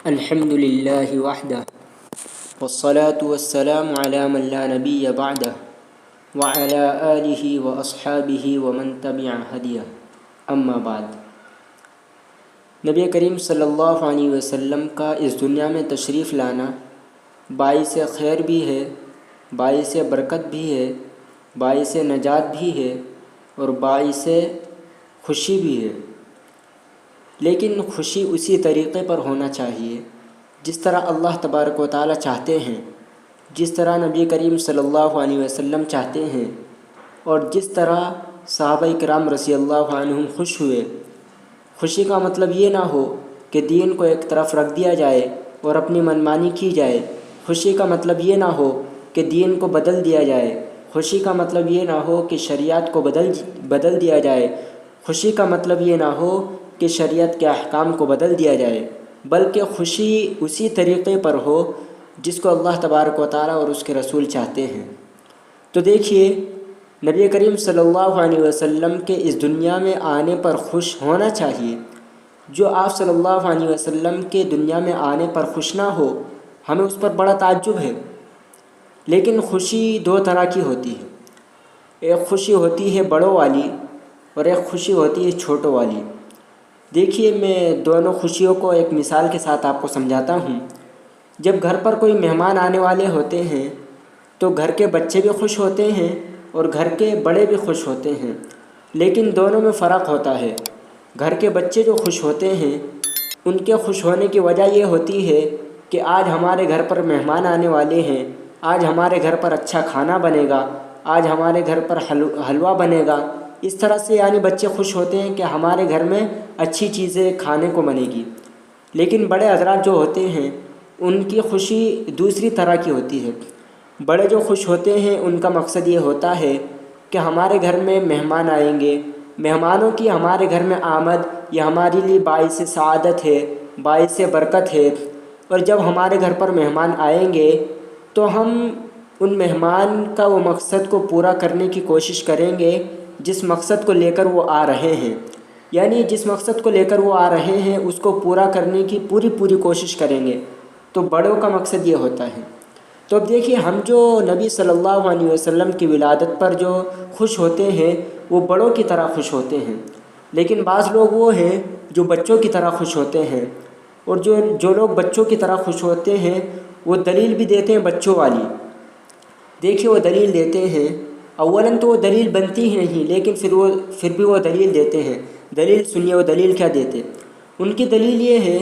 الحمد للہ وحدہ والصلاة والسلام علی من لا نبی بعدہ وعلی آلہ واصحابہ ومن تبع ہدیہ اما بعد۔ نبی کریم صلی اللہ علیہ وسلم کا اس دنیا میں تشریف لانا باعث خیر بھی ہے، باعث برکت بھی ہے، باعث نجات بھی ہے اور باعث خوشی بھی ہے، لیکن خوشی اسی طریقے پر ہونا چاہیے جس طرح اللہ تبارک و تعالی چاہتے ہیں، جس طرح نبی کریم صلی اللہ علیہ وسلم چاہتے ہیں اور جس طرح صحابہ کرام رضی اللہ عنہم خوش ہوئے۔ خوشی کا مطلب یہ نہ ہو کہ دین کو ایک طرف رکھ دیا جائے اور اپنی منمانی کی جائے۔ خوشی کا مطلب یہ نہ ہو کہ دین کو بدل دیا جائے۔ خوشی کا مطلب یہ نہ ہو کہ شریعت کو بدل دیا جائے۔ خوشی کا مطلب یہ نہ ہو کہ شریعت کے احکام کو بدل دیا جائے، بلکہ خوشی اسی طریقے پر ہو جس کو اللہ تبارک و تعالی اور اس کے رسول چاہتے ہیں۔ تو دیکھیے، نبی کریم صلی اللہ علیہ وسلم کے اس دنیا میں آنے پر خوش ہونا چاہیے۔ جو آپ صلی اللہ علیہ وسلم کے دنیا میں آنے پر خوش نہ ہو، ہمیں اس پر بڑا تعجب ہے۔ لیکن خوشی دو طرح کی ہوتی ہے، ایک خوشی ہوتی ہے بڑوں والی اور ایک خوشی ہوتی ہے چھوٹوں والی۔ دیکھیے، میں دونوں خوشیوں کو ایک مثال کے ساتھ آپ کو سمجھاتا ہوں۔ جب گھر پر کوئی مہمان آنے والے ہوتے ہیں تو گھر کے بچے بھی خوش ہوتے ہیں اور گھر کے بڑے بھی خوش ہوتے ہیں، لیکن دونوں میں فرق ہوتا ہے۔ گھر کے بچے جو خوش ہوتے ہیں، ان کے خوش ہونے کی وجہ یہ ہوتی ہے کہ آج ہمارے گھر پر مہمان آنے والے ہیں، آج ہمارے گھر پر اچھا کھانا بنے گا، آج ہمارے گھر پر حلوہ بنے گا۔ اس طرح سے بچے خوش ہوتے ہیں کہ ہمارے گھر میں اچھی چیزیں کھانے کو بنے گی۔ لیکن بڑے حضرات جو ہوتے ہیں، ان کی خوشی دوسری طرح کی ہوتی ہے۔ بڑے جو خوش ہوتے ہیں، ان کا مقصد یہ ہوتا ہے کہ ہمارے گھر میں مہمان آئیں گے، مہمانوں کی ہمارے گھر میں آمد یہ ہمارے لیے باعث سعادت ہے، باعث برکت ہے، اور جب ہمارے گھر پر مہمان آئیں گے تو ہم ان مہمان کا وہ مقصد کو پورا کرنے کی کوشش کریں گے جس مقصد کو لے کر وہ آ رہے ہیں، یعنی جس مقصد کو لے کر وہ آ رہے ہیں اس کو پورا کرنے کی پوری کوشش کریں گے۔ تو بڑوں کا مقصد یہ ہوتا ہے۔ تو اب دیکھیے، ہم جو نبی صلی اللہ علیہ وسلم کی ولادت پر جو خوش ہوتے ہیں وہ بڑوں کی طرح خوش ہوتے ہیں، لیکن بعض لوگ وہ ہیں جو بچوں کی طرح خوش ہوتے ہیں، اور جو لوگ بچوں کی طرح خوش ہوتے ہیں وہ دلیل بھی دیتے ہیں بچوں والی۔ دیکھیے، وہ دلیل دیتے ہیں، اولاً تو وہ دلیل بنتی ہی نہیں، لیکن پھر بھی وہ دلیل دیتے ہیں۔ دلیل سنیے، وہ دلیل کیا دیتے؟ ان کی دلیل یہ ہے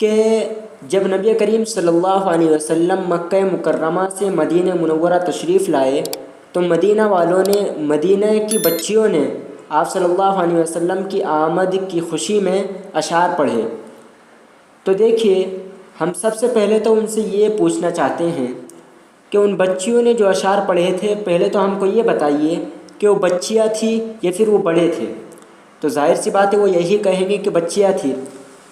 کہ جب نبی کریم صلی اللہ علیہ وسلم مکہ مکرمہ سے مدینہ منورہ تشریف لائے تو مدینہ والوں نے، مدینہ کی بچیوں نے آپ صلی اللہ علیہ وسلم کی آمد کی خوشی میں اشعار پڑھے۔ تو دیکھیے، ہم سب سے پہلے تو ان سے یہ پوچھنا چاہتے ہیں کہ ان بچیوں نے جو اشعار پڑھے تھے، پہلے تو ہم کو یہ بتائیے کہ وہ بچیاں تھیں یا پھر وہ بڑے تھے؟ تو ظاہر سی بات ہے وہ یہی کہیں گے کہ بچیاں تھیں۔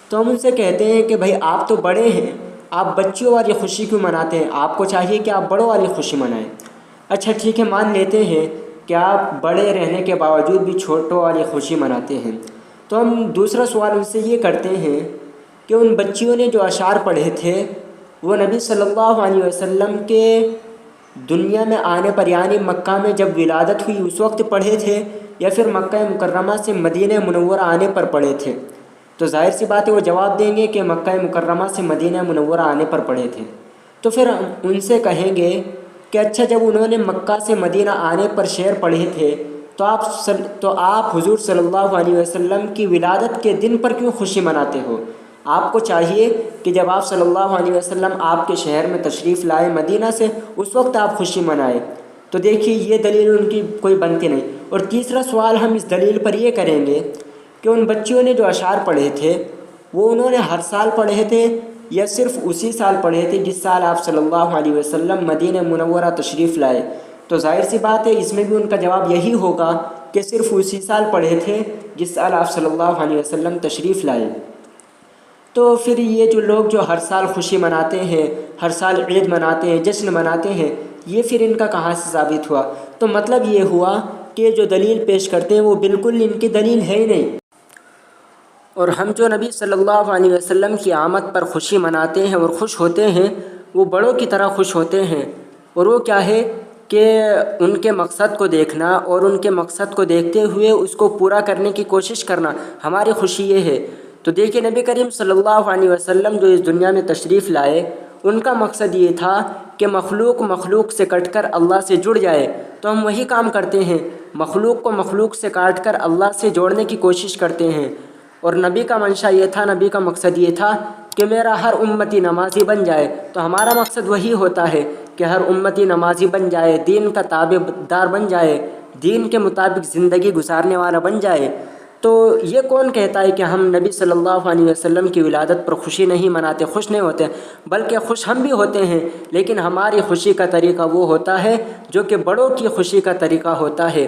تو ہم ان سے کہتے ہیں کہ بھائی، آپ تو بڑے ہیں، آپ بچیوں والی خوشی کیوں مناتے ہیں؟ آپ کو چاہیے کہ آپ بڑوں والی خوشی منائیں۔ اچھا ٹھیک ہے، مان لیتے ہیں کہ آپ بڑے رہنے کے باوجود بھی چھوٹوں والی خوشی مناتے ہیں۔ تو ہم دوسرا سوال ان سے یہ کرتے ہیں کہ ان بچیوں نے جو اشعار پڑھے تھے وہ نبی صلی اللہ علیہ وسلم کے دنیا میں آنے پر، یعنی مکہ میں جب ولادت ہوئی اس وقت پڑھے تھے یا پھر مکہ مکرمہ سے مدینہ منورہ آنے پر پڑھے تھے؟ تو ظاہر سی بات ہے وہ جواب دیں گے کہ مکہ مکرمہ سے مدینہ منورہ آنے پر پڑھے تھے۔ تو پھر ہم ان سے کہیں گے کہ اچھا، جب انہوں نے مکہ سے مدینہ آنے پر شعر پڑھے تھے تو آپ حضور صلی اللہ علیہ وسلم کی ولادت کے دن پر کیوں خوشی مناتے ہو؟ آپ کو چاہیے کہ جب آپ صلی اللہ علیہ وسلم آپ کے شہر میں تشریف لائے مدینہ سے، اس وقت آپ خوشی منائے۔ تو دیکھیے، یہ دلیل ان کی کوئی بنتی نہیں۔ اور تیسرا سوال ہم اس دلیل پر یہ کریں گے کہ ان بچیوں نے جو اشعار پڑھے تھے وہ انہوں نے ہر سال پڑھے تھے یا صرف اسی سال پڑھے تھے جس سال آپ صلی اللہ علیہ وسلم مدینہ منورہ تشریف لائے؟ تو ظاہر سی بات ہے اس میں بھی ان کا جواب یہی ہوگا کہ صرف اسی سال پڑھے تھے جس سال آپ صلی اللہ علیہ وسلم تشریف لائے۔ تو پھر یہ جو لوگ جو ہر سال خوشی مناتے ہیں، ہر سال عید مناتے ہیں، جشن مناتے ہیں، یہ پھر ان کا کہاں سے ثابت ہوا؟ تو مطلب یہ ہوا کہ جو دلیل پیش کرتے ہیں وہ بالکل ان کی دلیل ہے ہی نہیں۔ اور ہم جو نبی صلی اللہ علیہ وسلم کی آمد پر خوشی مناتے ہیں اور خوش ہوتے ہیں، وہ بڑوں کی طرح خوش ہوتے ہیں، اور وہ کیا ہے کہ ان کے مقصد کو دیکھنا اور ان کے مقصد کو دیکھتے ہوئے اس کو پورا کرنے کی کوشش کرنا ہماری خوشی یہ ہے۔ تو دیکھیے نبی کریم صلی اللہ علیہ وسلم جو اس دنیا میں تشریف لائے، ان کا مقصد یہ تھا کہ مخلوق سے کٹ کر اللہ سے جڑ جائے، تو ہم وہی کام کرتے ہیں، مخلوق کو مخلوق سے کاٹ کر اللہ سے جوڑنے کی کوشش کرتے ہیں۔ اور نبی کا منشا یہ تھا، نبی کا مقصد یہ تھا کہ میرا ہر امتی نمازی بن جائے، تو ہمارا مقصد وہی ہوتا ہے کہ ہر امتی نمازی بن جائے، دین کا تابع دار بن جائے، دین کے مطابق زندگی گزارنے والا بن جائے۔ تو یہ کون کہتا ہے کہ ہم نبی صلی اللہ علیہ وسلم کی ولادت پر خوشی نہیں مناتے، خوش نہیں ہوتے؟ بلکہ خوش ہم بھی ہوتے ہیں، لیکن ہماری خوشی کا طریقہ وہ ہوتا ہے جو کہ بڑوں کی خوشی کا طریقہ ہوتا ہے۔